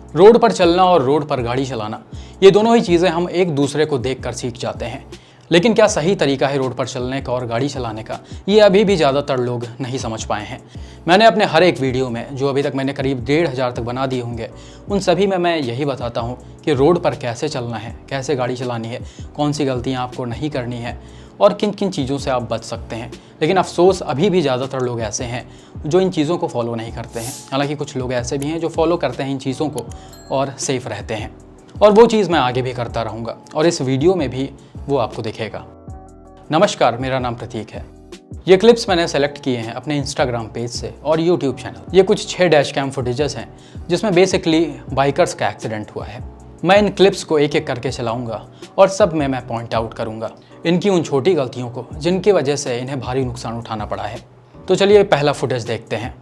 Road पर चलना और रोड पर गाड़ी चलाना, ये दोनों ही चीज़ें हम एक दूसरे को देखकर सीख जाते हैं। लेकिन क्या सही तरीका है रोड पर चलने का और गाड़ी चलाने का, ये अभी भी ज़्यादातर लोग नहीं समझ पाए हैं। मैंने अपने हर एक वीडियो में, जो अभी तक मैंने करीब 1500 तक बना दिए होंगे, उन सभी में मैं यही बताता हूँ कि रोड पर कैसे चलना है, कैसे गाड़ी चलानी है, कौन सी गलतियाँ आपको नहीं करनी है और किन किन चीज़ों से आप बच सकते हैं। लेकिन अफसोस अभी भी ज़्यादातर लोग ऐसे हैं जो इन चीज़ों को फॉलो नहीं करते हैं। हालांकि कुछ लोग ऐसे भी हैं जो फॉलो करते हैं इन चीज़ों को और सेफ़ रहते हैं, और वो चीज़ मैं आगे भी करता रहूँगा और इस वीडियो में भी वो आपको दिखेगा। नमस्कार, मेरा नाम प्रतीक है। ये क्लिप्स मैंने सेलेक्ट किए हैं अपने इंस्टाग्राम पेज से और यूट्यूब चैनल। ये कुछ 6 डैश कैम फुटेजेस हैं जिसमें बेसिकली बाइकर्स का एक्सीडेंट हुआ है। मैं इन क्लिप्स को एक एक करके चलाऊंगा और सब में मैं पॉइंट आउट करूंगा इनकी उन छोटी गलतियों को जिनकी वजह से इन्हें भारी नुकसान उठाना पड़ा है। तो चलिए पहला फुटेज देखते हैं।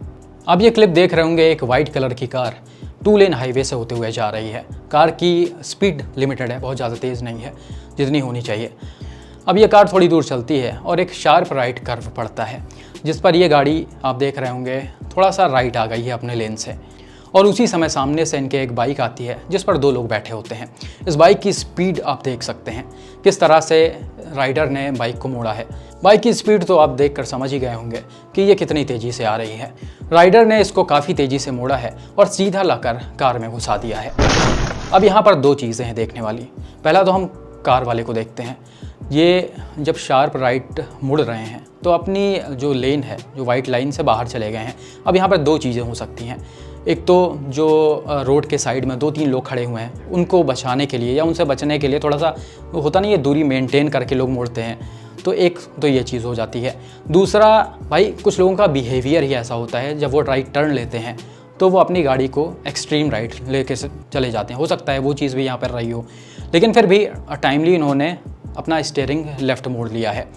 अब ये क्लिप देख रहे होंगे, एक वाइट कलर की कार 2 लेन हाईवे से होते हुए जा रही है। कार की स्पीड लिमिटेड है, बहुत ज़्यादा तेज़ नहीं है जितनी होनी चाहिए। अब ये कार थोड़ी दूर चलती है और एक शार्प राइट कर्व पड़ता है जिस पर ये गाड़ी, आप देख रहे होंगे, थोड़ा सा राइट आ गई है अपने लेन से। और उसी समय सामने से इनके एक बाइक आती है जिस पर 2 लोग बैठे होते हैं। इस बाइक की स्पीड आप देख सकते हैं किस तरह से राइडर ने बाइक को मोड़ा है। बाइक की स्पीड तो आप देखकर समझ ही गए होंगे कि ये कितनी तेज़ी से आ रही है। राइडर ने इसको काफ़ी तेज़ी से मोड़ा है और सीधा लाकर कार में घुसा दिया है। अब यहाँ पर 2 चीज़ें हैं देखने वाली। पहला तो हम कार वाले को देखते हैं। ये जब शार्प राइट मुड़ रहे हैं तो अपनी जो लेन है, जो वाइट लाइन से बाहर चले गए हैं। अब यहाँ पर 2 चीज़ें हो सकती हैं। एक तो जो रोड के साइड में 2-3 लोग खड़े हुए हैं, उनको बचाने के लिए या उनसे बचने के लिए थोड़ा सा होता नहीं है, दूरी मेंटेन करके लोग मुड़ते हैं, तो एक तो ये चीज़ हो जाती है। दूसरा, भाई कुछ लोगों का बिहेवियर ही ऐसा होता है, जब वो राइट टर्न लेते हैं तो वो अपनी गाड़ी को एक्सट्रीम राइट लेके चले जाते हैं। हो सकता है वो चीज़ भी यहाँ पर रही हो, लेकिन फिर भी टाइमली इन्होंने अपना स्टीयरिंग लेफ़्ट मोड़ लिया है।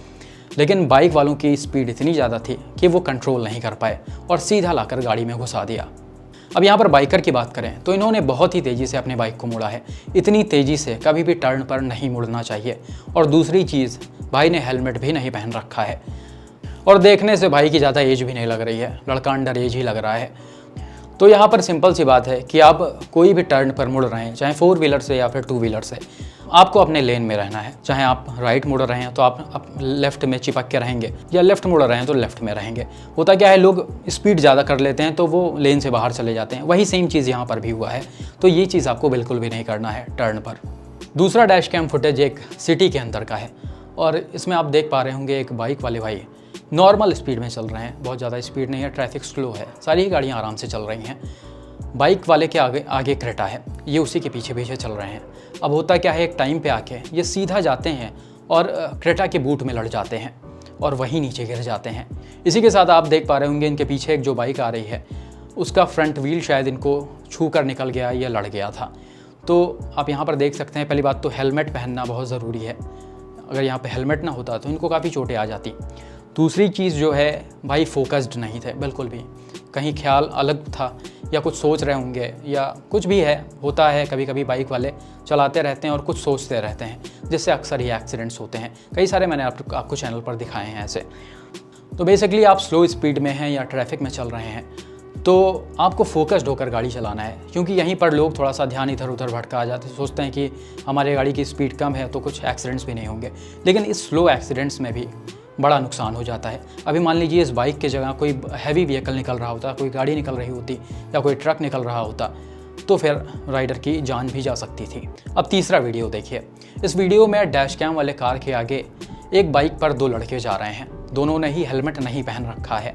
लेकिन बाइक वालों की स्पीड इतनी ज़्यादा थी कि वो कंट्रोल नहीं कर पाए और सीधा लाकर गाड़ी में घुसा दिया। अब यहाँ पर बाइकर की बात करें तो इन्होंने बहुत ही तेज़ी से अपनी बाइक को मोड़ा है। इतनी तेज़ी से कभी भी टर्न पर नहीं मुड़ना चाहिए। और दूसरी चीज़, भाई ने हेलमेट भी नहीं पहन रखा है और देखने से भाई की ज़्यादा एज भी नहीं लग रही है, लड़का अंडर एज ही लग रहा है। तो यहाँ पर सिंपल सी बात है कि आप कोई भी टर्न पर मुड़ रहे हैं, चाहे 4 व्हीलर से या फिर 2 व्हीलर से, आपको अपने लेन में रहना है। चाहे आप राइट मुड़ रहे हैं तो आप लेफ़्ट में चिपक के रहेंगे, या लेफ़्ट मुड़ रहे हैं तो लेफ़्ट में रहेंगे। होता क्या है, लोग स्पीड ज़्यादा कर लेते हैं तो वो लेन से बाहर चले जाते हैं। वही सेम चीज़ यहाँ पर भी हुआ है। तो ये चीज़ आपको बिल्कुल भी नहीं करना है टर्न पर। दूसरा डैश कैम फुटेज एक सिटी के अंदर का है और इसमें आप देख पा रहे होंगे एक बाइक वाले भाई नॉर्मल स्पीड में चल रहे हैं, बहुत ज़्यादा स्पीड नहीं है, ट्रैफिक स्लो है, सारी ही गाड़ियाँ आराम से चल रही हैं। बाइक वाले के आगे क्रेटा है, ये उसी के पीछे पीछे चल रहे हैं। अब होता क्या है, एक टाइम पे आके ये सीधा जाते हैं और क्रेटा के बूट में लड़ जाते हैं और वहीं नीचे गिर जाते हैं। इसी के साथ आप देख पा रहे होंगे इनके पीछे एक जो बाइक आ रही है उसका फ्रंट व्हील शायद इनको छू कर निकल गया या लड़ गया था। तो आप यहाँ पर देख सकते हैं, पहली बात तो हेलमेट पहनना बहुत ज़रूरी है। अगर यहाँ पे हेलमेट ना होता तो इनको काफ़ी चोटें आ जाती। दूसरी चीज़ जो है, भाई फोकस्ड नहीं थे बिल्कुल भी, कहीं ख्याल अलग था या कुछ सोच रहे होंगे या कुछ भी है। होता है कभी कभी बाइक वाले चलाते रहते हैं और कुछ सोचते रहते हैं, जिससे अक्सर ही एक्सीडेंट्स होते हैं। कई सारे मैंने आपको चैनल पर दिखाए हैं ऐसे। तो बेसिकली आप स्लो स्पीड में हैं या ट्रैफिक में चल रहे हैं तो आपको फोकस्ड होकर गाड़ी चलाना है, क्योंकि यहीं पर लोग थोड़ा सा ध्यान इधर उधर भटका जाते हैं, सोचते हैं कि हमारी गाड़ी की स्पीड कम है तो कुछ एक्सीडेंट्स भी नहीं होंगे। लेकिन इस स्लो एक्सीडेंट्स में भी बड़ा नुकसान हो जाता है। अभी मान लीजिए इस बाइक की जगह कोई हैवी व्हीकल निकल रहा होता, कोई गाड़ी निकल रही होती या कोई ट्रक निकल रहा होता, तो फिर राइडर की जान भी जा सकती थी। अब तीसरा वीडियो देखिए। इस वीडियो में डैश कैम वाले कार के आगे एक बाइक पर 2 लड़के जा रहे हैं। दोनों ने ही हेलमेट नहीं पहन रखा है।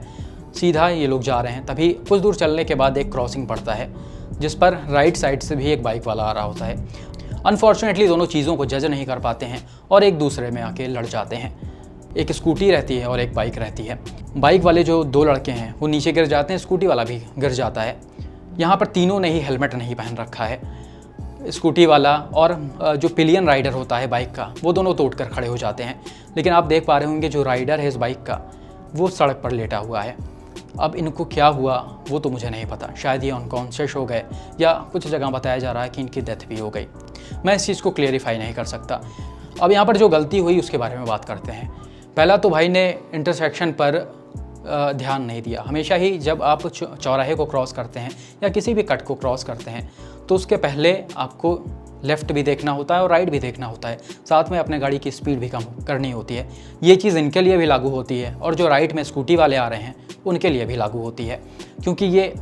सीधा ये लोग जा रहे हैं, तभी कुछ दूर चलने के बाद एक क्रॉसिंग पड़ता है जिस पर राइट साइड से भी एक बाइक वाला आ रहा होता है। अनफॉर्चुनेटली दोनों चीज़ों को जज नहीं कर पाते हैं और एक दूसरे में आके लड़ जाते हैं। एक स्कूटी रहती है और एक बाइक रहती है। बाइक वाले जो 2 लड़के हैं वो नीचे गिर जाते हैं, स्कूटी वाला भी गिर जाता है। यहाँ पर तीनों ने ही हेलमेट नहीं पहन रखा है। स्कूटी वाला और जो पिलियन राइडर होता है बाइक का, वो दोनों तो उठकर खड़े हो जाते हैं। लेकिन आप देख पा रहे होंगे जो राइडर है इस बाइक का, वो सड़क पर लेटा हुआ है। अब इनको क्या हुआ वो तो मुझे नहीं पता, शायद ये अनकॉन्शियस हो गए या कुछ जगह बताया जा रहा है कि इनकी डेथ भी हो गई। मैं इस चीज़ को क्लियरिफाई नहीं कर सकता। अब यहाँ पर जो गलती हुई उसके बारे में बात करते हैं। पहला तो भाई ने इंटरसेक्शन पर ध्यान नहीं दिया। हमेशा ही जब आप चौराहे को क्रॉस करते हैं या किसी भी कट को क्रॉस करते हैं तो उसके पहले आपको लेफ़्ट भी देखना होता है और राइट भी देखना होता है, साथ में अपने गाड़ी की स्पीड भी कम करनी होती है। ये चीज़ इनके लिए भी लागू होती है और जो राइट में स्कूटी वाले आ रहे हैं उनके लिए भी लागू होती है, क्योंकि ये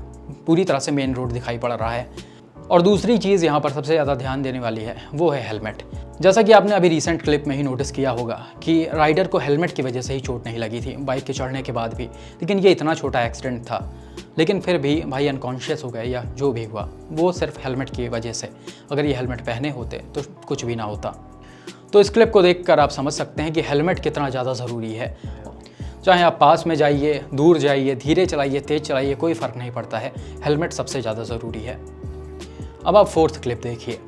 पूरी तरह से मेन रोड दिखाई पड़ रहा है। और दूसरी चीज़ यहाँ पर सबसे ज़्यादा ध्यान देने वाली है वो है हेलमेट। जैसा कि आपने अभी रिसेंट क्लिप में ही नोटिस किया होगा कि राइडर को हेलमेट की वजह से ही चोट नहीं लगी थी बाइक के चढ़ने के बाद भी, लेकिन ये इतना छोटा एक्सीडेंट था, लेकिन फिर भी भाई अनकॉन्शियस हो गए या जो भी हुआ वो सिर्फ हेलमेट की वजह से। अगर ये हेलमेट पहने होते तो कुछ भी ना होता। तो इस क्लिप को देखकर आप समझ सकते हैं कि हेलमेट कितना ज़्यादा ज़रूरी है। चाहे आप पास में जाइए, दूर जाइए, धीरे चलाइए, तेज़ चलाइए, कोई फ़र्क नहीं पड़ता है, हेलमेट सबसे ज़्यादा ज़रूरी है। अब आप फोर्थ क्लिप देखिए।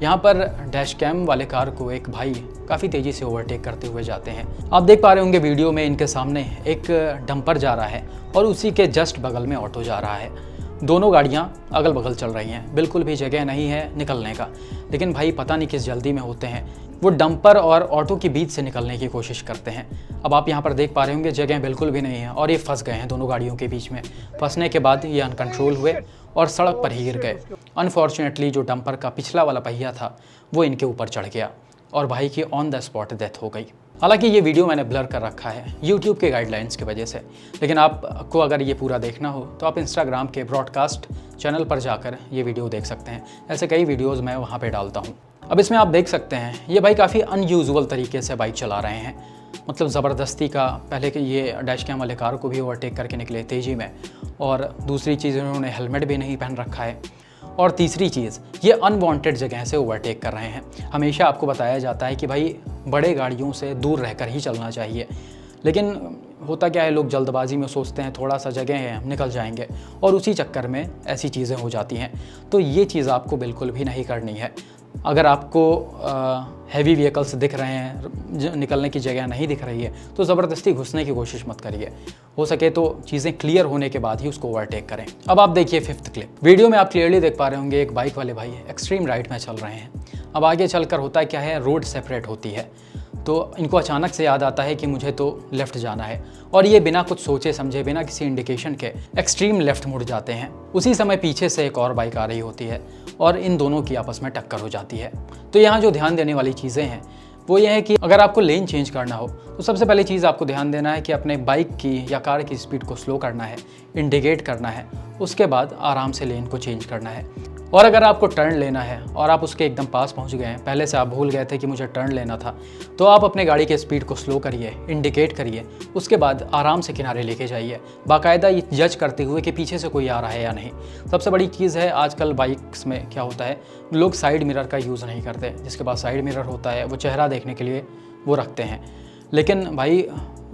यहाँ पर डैश कैम वाले कार को एक भाई काफ़ी तेज़ी से ओवरटेक करते हुए जाते हैं। आप देख पा रहे होंगे वीडियो में इनके सामने एक डंपर जा रहा है और उसी के जस्ट बगल में ऑटो जा रहा है। दोनों गाड़ियाँ अगल बगल चल रही हैं, बिल्कुल भी जगह नहीं है निकलने का, लेकिन भाई पता नहीं किस जल्दी में होते हैं, वो डंपर और ऑटो के बीच से निकलने की कोशिश करते हैं। अब आप यहाँ पर देख पा रहे होंगे जगह बिल्कुल भी नहीं है और ये फंस गए हैं दोनों गाड़ियों के बीच में। फंसने के बाद ये अनकंट्रोल हुए और सड़क पर ही गिर गए। अनफॉर्चुनेटली जो डंपर का पिछला वाला पहिया था वो इनके ऊपर चढ़ गया और भाई की ऑन द स्पॉट डेथ हो गई। हालांकि ये वीडियो मैंने ब्लर कर रखा है यूट्यूब के गाइडलाइंस की वजह से, लेकिन आपको अगर ये पूरा देखना हो तो आप इंस्टाग्राम के ब्रॉडकास्ट चैनल पर जाकर ये वीडियो देख सकते हैं। ऐसे कई वीडियोज़ मैं वहाँ पर डालता हूँ। अब इसमें आप देख सकते हैं ये भाई काफ़ी अनयूजुअल तरीके से बाइक चला रहे हैं, मतलब ज़बरदस्ती का। पहले कि ये डैश कैम वाले कार को भी ओवरटेक करके निकले तेज़ी में, और दूसरी चीज़ इन्होंने हेलमेट भी नहीं पहन रखा है, और तीसरी चीज़ ये अनवांटेड जगह से ओवरटेक कर रहे हैं। हमेशा आपको बताया जाता है कि भाई बड़े गाड़ियों से दूर रहकर ही चलना चाहिए, लेकिन होता क्या है, लोग जल्दबाजी में सोचते हैं थोड़ा सा जगह है हम निकल जाएंगे, और उसी चक्कर में ऐसी चीज़ें हो जाती हैं। तो ये चीज़ आपको बिल्कुल भी नहीं करनी है। अगर आपको हैवी व्हीकल्स दिख रहे हैं, निकलने की जगह नहीं दिख रही है, तो ज़बरदस्ती घुसने की कोशिश मत करिए। हो सके तो चीज़ें क्लियर होने के बाद ही उसको ओवरटेक करें। अब आप देखिए फिफ्थ क्लिप। वीडियो में आप क्लियरली देख पा रहे होंगे एक बाइक वाले भाई एक्सट्रीम राइट में चल रहे हैं। अब आगे चलकर होता क्या है, रोड सेपरेट होती है, तो इनको अचानक से याद आता है कि मुझे तो लेफ़्ट जाना है, और ये बिना कुछ सोचे समझे, बिना किसी इंडिकेशन के एक्सट्रीम लेफ़्ट मुड़ जाते हैं। उसी समय पीछे से एक और बाइक आ रही होती है और इन दोनों की आपस में टक्कर हो जाती है। तो यहाँ जो ध्यान देने वाली चीज़ें हैं वो ये है कि अगर आपको लेन चेंज करना हो तो सबसे पहली चीज़ आपको ध्यान देना है कि अपने बाइक की या कार की स्पीड को स्लो करना है, इंडिकेट करना है, उसके बाद आराम से लेन को चेंज करना है। और अगर आपको टर्न लेना है और आप उसके एकदम पास पहुंच गए हैं, पहले से आप भूल गए थे कि मुझे टर्न लेना था, तो आप अपने गाड़ी के स्पीड को स्लो करिए, इंडिकेट करिए, उसके बाद आराम से किनारे लेके जाइए, बाकायदा ये जज करते हुए कि पीछे से कोई आ रहा है या नहीं। सबसे बड़ी चीज़ है आजकल बाइक्स में क्या होता है, लोग साइड मिरर का यूज़ नहीं करते। जिसके पास साइड मिरर होता है वो चेहरा देखने के लिए वो रखते हैं, लेकिन भाई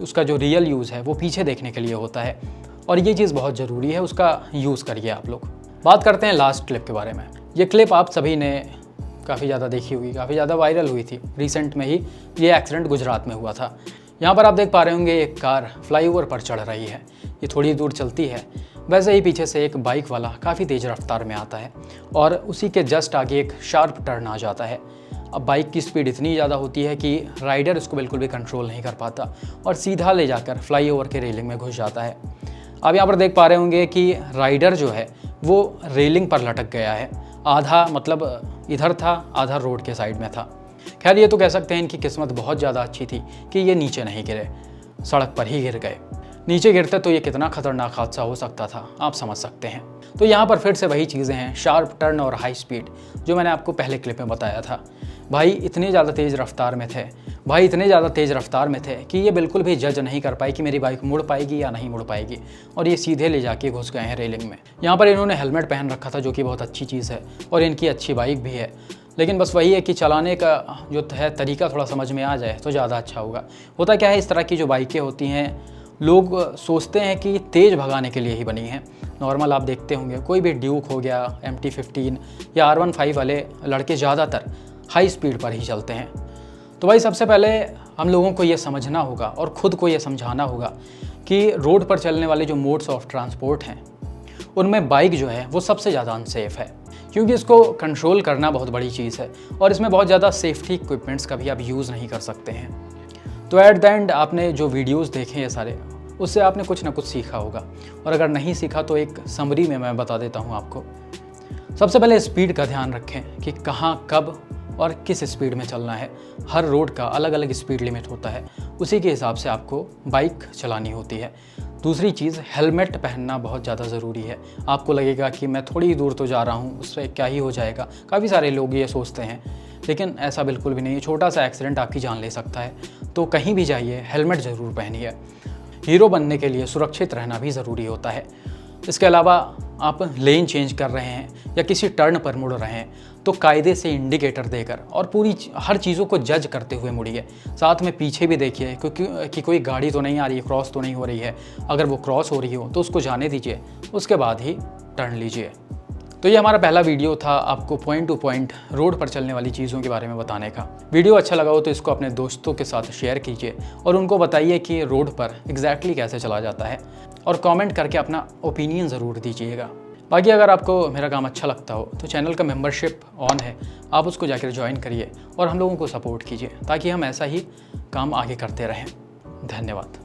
उसका जो रियल यूज़ है वो पीछे देखने के लिए होता है, और ये चीज़ बहुत ज़रूरी है, उसका यूज़ करिए आप लोग। बात करते हैं लास्ट क्लिप के बारे में। ये क्लिप आप सभी ने काफ़ी ज़्यादा देखी होगी, काफ़ी ज़्यादा वायरल हुई थी। रिसेंट में ही ये एक्सीडेंट गुजरात में हुआ था। यहाँ पर आप देख पा रहे होंगे एक कार फ्लाईओवर पर चढ़ रही है, ये थोड़ी दूर चलती है, वैसे ही पीछे से एक बाइक वाला काफ़ी तेज़ रफ्तार में आता है और उसी के जस्ट आगे एक शार्प टर्न आ जाता है। अब बाइक की स्पीड इतनी ज़्यादा होती है कि राइडर इसको बिल्कुल भी कंट्रोल नहीं कर पाता और सीधा ले जाकर फ्लाईओवर के रेलिंग में घुस जाता है। आप यहाँ पर देख पा रहे होंगे कि राइडर जो है वो रेलिंग पर लटक गया है, आधा मतलब इधर था, आधा रोड के साइड में था। खैर ये तो कह सकते हैं इनकी किस्मत बहुत ज़्यादा अच्छी थी कि ये नीचे नहीं गिरे, सड़क पर ही गिर गए। नीचे गिरते तो ये कितना खतरनाक हादसा हो सकता था आप समझ सकते हैं। तो यहाँ पर फिर से वही चीज़ें हैं, शार्प टर्न और हाई स्पीड, जो मैंने आपको पहले क्लिप में बताया था। भाई इतने ज़्यादा तेज़ रफ्तार में थे, भाई इतने ज़्यादा तेज़ रफ्तार में थे कि ये बिल्कुल भी जज नहीं कर पाई कि मेरी बाइक मुड़ पाएगी या नहीं मुड़ पाएगी, और ये सीधे ले जाके घुस गए हैं रेलिंग में। यहाँ पर इन्होंने हेलमेट पहन रखा था जो कि बहुत अच्छी चीज़ है और इनकी अच्छी बाइक भी है, लेकिन बस वही है कि चलाने का जो है तरीका थोड़ा समझ में आ जाए तो ज़्यादा अच्छा होगा। होता क्या है, इस तरह की जो बाइकें होती हैं लोग सोचते हैं कि तेज़ भगाने के लिए ही बनी हैं। नॉर्मल आप देखते होंगे कोई भी ड्यूक हो गया, MT-15 या R15 वाले लड़के ज़्यादातर हाई स्पीड पर ही चलते हैं। तो भाई सबसे पहले हम लोगों को ये समझना होगा और ख़ुद को ये समझाना होगा कि रोड पर चलने वाले जो मोड्स ऑफ ट्रांसपोर्ट हैं उनमें बाइक जो है वो सबसे ज़्यादा अनसेफ़ है, क्योंकि इसको कंट्रोल करना बहुत बड़ी चीज़ है और इसमें बहुत ज़्यादा सेफ्टी इक्विपमेंट्स का भी आप यूज़ नहीं कर सकते हैं। तो एट द एंड आपने जो वीडियोस देखे हैं सारे, उससे आपने कुछ ना कुछ सीखा होगा। और अगर नहीं सीखा तो एक समरी में मैं बता देता हूँ आपको। सबसे पहले स्पीड का ध्यान रखें कि कहाँ, कब और किस स्पीड में चलना है। हर रोड का अलग अलग स्पीड लिमिट होता है, उसी के हिसाब से आपको बाइक चलानी होती है। दूसरी चीज़, हेलमेट पहनना बहुत ज़्यादा ज़रूरी है। आपको लगेगा कि मैं थोड़ी दूर तो जा रहा हूँ, उससे क्या ही हो जाएगा, काफ़ी सारे लोग ये सोचते हैं, लेकिन ऐसा बिल्कुल भी नहीं है। छोटा सा एक्सीडेंट आपकी जान ले सकता है, तो कहीं भी जाइए हेलमेट ज़रूर पहनिए। हीरो बनने के लिए सुरक्षित रहना भी ज़रूरी होता है। इसके अलावा आप लेन चेंज कर रहे हैं या किसी टर्न पर मुड़ रहे हैं तो कायदे से इंडिकेटर देकर और हर चीज़ों को जज करते हुए मुड़िए। साथ में पीछे भी देखिए कि कोई गाड़ी तो नहीं आ रही है, क्रॉस तो नहीं हो रही है। अगर वो क्रॉस हो रही हो तो उसको जाने दीजिए, उसके बाद ही टर्न लीजिए। तो ये हमारा पहला वीडियो था आपको पॉइंट टू पॉइंट रोड पर चलने वाली चीज़ों के बारे में बताने का। वीडियो अच्छा लगा हो तो इसको अपने दोस्तों के साथ शेयर कीजिए और उनको बताइए कि रोड पर एग्जैक्टली कैसे चला जाता है, और कमेंट करके अपना ओपिनियन ज़रूर दीजिएगा। बाकी अगर आपको मेरा काम अच्छा लगता हो तो चैनल का मेंबरशिप ऑन है, आप उसको जाकर ज्वाइन करिए और हम लोगों को सपोर्ट कीजिए ताकि हम ऐसा ही काम आगे करते रहें। धन्यवाद।